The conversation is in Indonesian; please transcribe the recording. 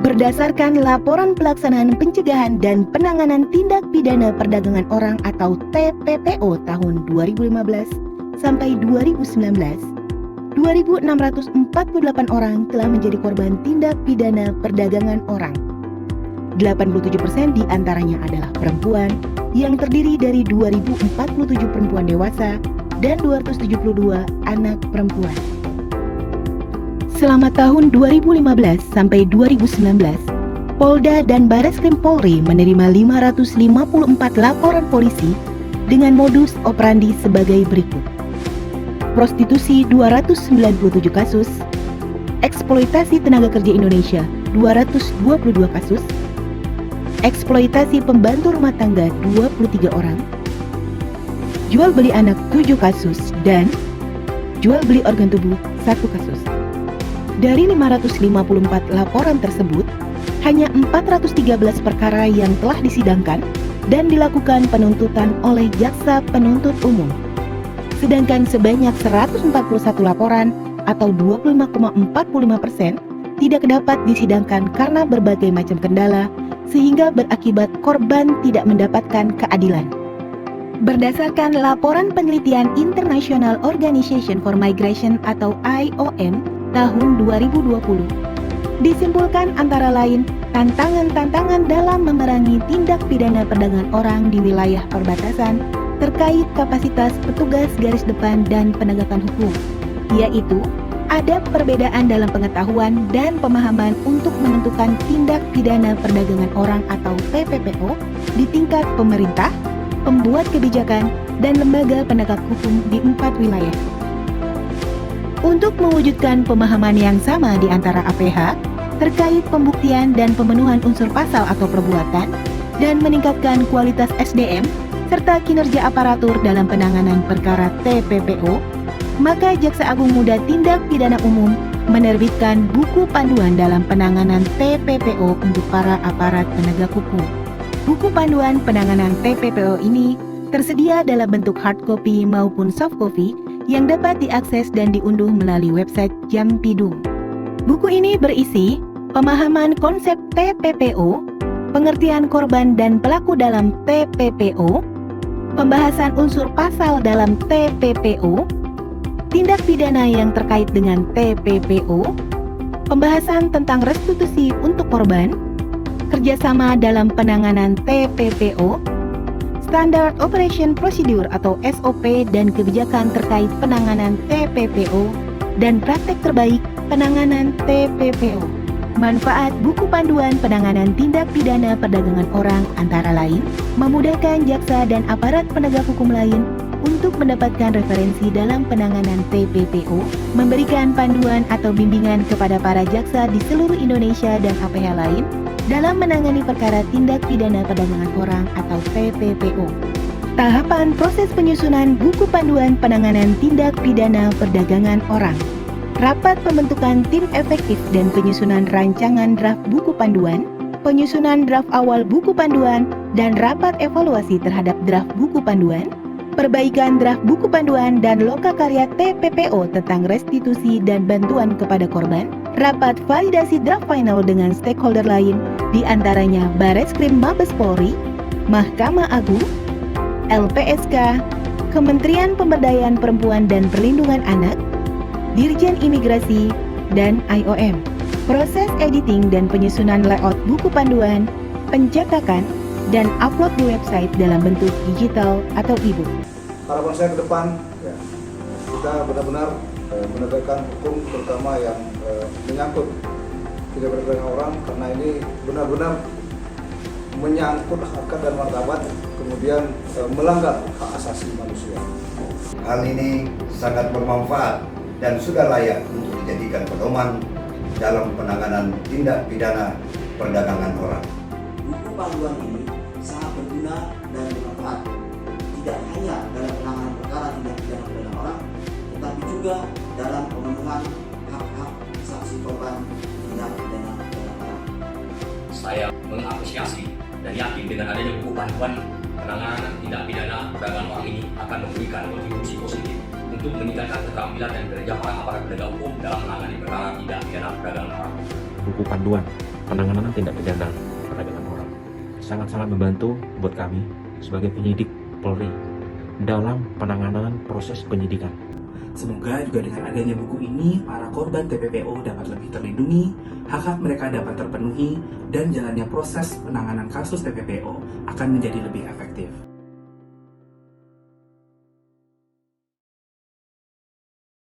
Berdasarkan Laporan Pelaksanaan Pencegahan dan Penanganan Tindak Pidana Perdagangan Orang atau TPPO tahun 2015 sampai 2019, 2.648 orang telah menjadi korban tindak pidana perdagangan orang. 87% diantaranya adalah perempuan yang terdiri dari 2.047 perempuan dewasa dan 272 anak perempuan. Selama tahun 2015 sampai 2019, Polda dan Bareskrim Polri menerima 554 laporan polisi dengan modus operandi sebagai berikut. Prostitusi 297 kasus, eksploitasi tenaga kerja Indonesia 222 kasus, eksploitasi pembantu rumah tangga 23 orang, jual beli anak 7 kasus, dan jual beli organ tubuh 1 kasus. Dari 554 laporan tersebut, hanya 413 perkara yang telah disidangkan dan dilakukan penuntutan oleh Jaksa Penuntut Umum. Sedangkan sebanyak 141 laporan atau 25,45% tidak dapat disidangkan karena berbagai macam kendala sehingga berakibat korban tidak mendapatkan keadilan. Berdasarkan laporan penelitian International Organization for Migration atau IOM tahun 2020, disimpulkan antara lain tantangan-tantangan dalam memerangi tindak pidana perdagangan orang di wilayah perbatasan terkait kapasitas petugas garis depan dan penegakan hukum, yaitu ada perbedaan dalam pengetahuan dan pemahaman untuk menentukan tindak pidana perdagangan orang atau TPPO di tingkat pemerintah, pembuat kebijakan, dan lembaga penegak hukum di 4 wilayah. Untuk mewujudkan pemahaman yang sama di antara APH terkait pembuktian dan pemenuhan unsur pasal atau perbuatan dan meningkatkan kualitas SDM serta kinerja aparatur dalam penanganan perkara TPPO, maka Jaksa Agung Muda Tindak Pidana Umum menerbitkan buku panduan dalam penanganan TPPO untuk para aparat penegak hukum. Buku panduan penanganan TPPO ini tersedia dalam bentuk hard copy maupun soft copy yang dapat diakses dan diunduh melalui website Jampidum. Buku ini berisi pemahaman konsep TPPO, pengertian korban dan pelaku dalam TPPO, pembahasan unsur pasal dalam TPPO, tindak pidana yang terkait dengan TPPO, pembahasan tentang restitusi untuk korban, kerjasama dalam penanganan TPPO, Standard Operation Procedure atau SOP dan kebijakan terkait penanganan TPPO, dan praktek terbaik penanganan TPPO. Manfaat buku panduan penanganan tindak pidana perdagangan orang antara lain memudahkan jaksa dan aparat penegak hukum lain untuk mendapatkan referensi dalam penanganan TPPO, memberikan panduan atau bimbingan kepada para jaksa di seluruh Indonesia dan APH lain dalam menangani perkara tindak pidana perdagangan orang atau TPPO. Tahapan proses penyusunan buku panduan penanganan tindak pidana perdagangan orang. Rapat pembentukan tim efektif dan penyusunan rancangan draft buku panduan, penyusunan draft awal buku panduan, dan rapat evaluasi terhadap draft buku panduan, perbaikan draft buku panduan dan lokakarya TPPO tentang restitusi dan bantuan kepada korban, rapat validasi draft final dengan stakeholder lain, di antaranya Bareskrim Mabes Polri, Mahkamah Agung, LPSK, Kementerian Pemberdayaan Perempuan dan Perlindungan Anak, Dirjen Imigrasi, dan IOM. Proses editing dan penyusunan layout buku panduan, pencetakan, dan upload di website dalam bentuk digital atau e-book. Harapan saya ke depan, kita benar-benar menegakkan hukum terutama yang menyangkut tidak perdagangan orang, karena ini benar-benar menyangkut harkat dan martabat, kemudian melanggar hak asasi manusia. Hal ini sangat bermanfaat dan sudah layak untuk dijadikan pedoman dalam penanganan tindak pidana perdagangan orang. Buku panduan ini sangat berguna dan bermanfaat, tidak hanya dalam penanganan perkara tindak pidana perdagangan orang, tetapi juga dalam pemenuhan hak-hak saksi korban tindak pidana perdagangan orang. Saya mengapresiasi dan yakin dengan adanya buku panduan penanganan tindak pidana perdagangan orang ini akan memberikan kontribusi positif untuk meningkatkan keterampilan dan kerja para aparat penegak hukum dalam menangani perkara tindak pidana perdagangan orang. Buku panduan penanganan tindak pidana perdagangan orang. Sangat-sangat membantu buat kami sebagai penyidik Polri dalam penanganan proses penyidikan. Semoga juga dengan adanya buku ini, para korban TPPO dapat lebih terlindungi, hak-hak mereka dapat terpenuhi, dan jalannya proses penanganan kasus TPPO akan menjadi lebih efektif.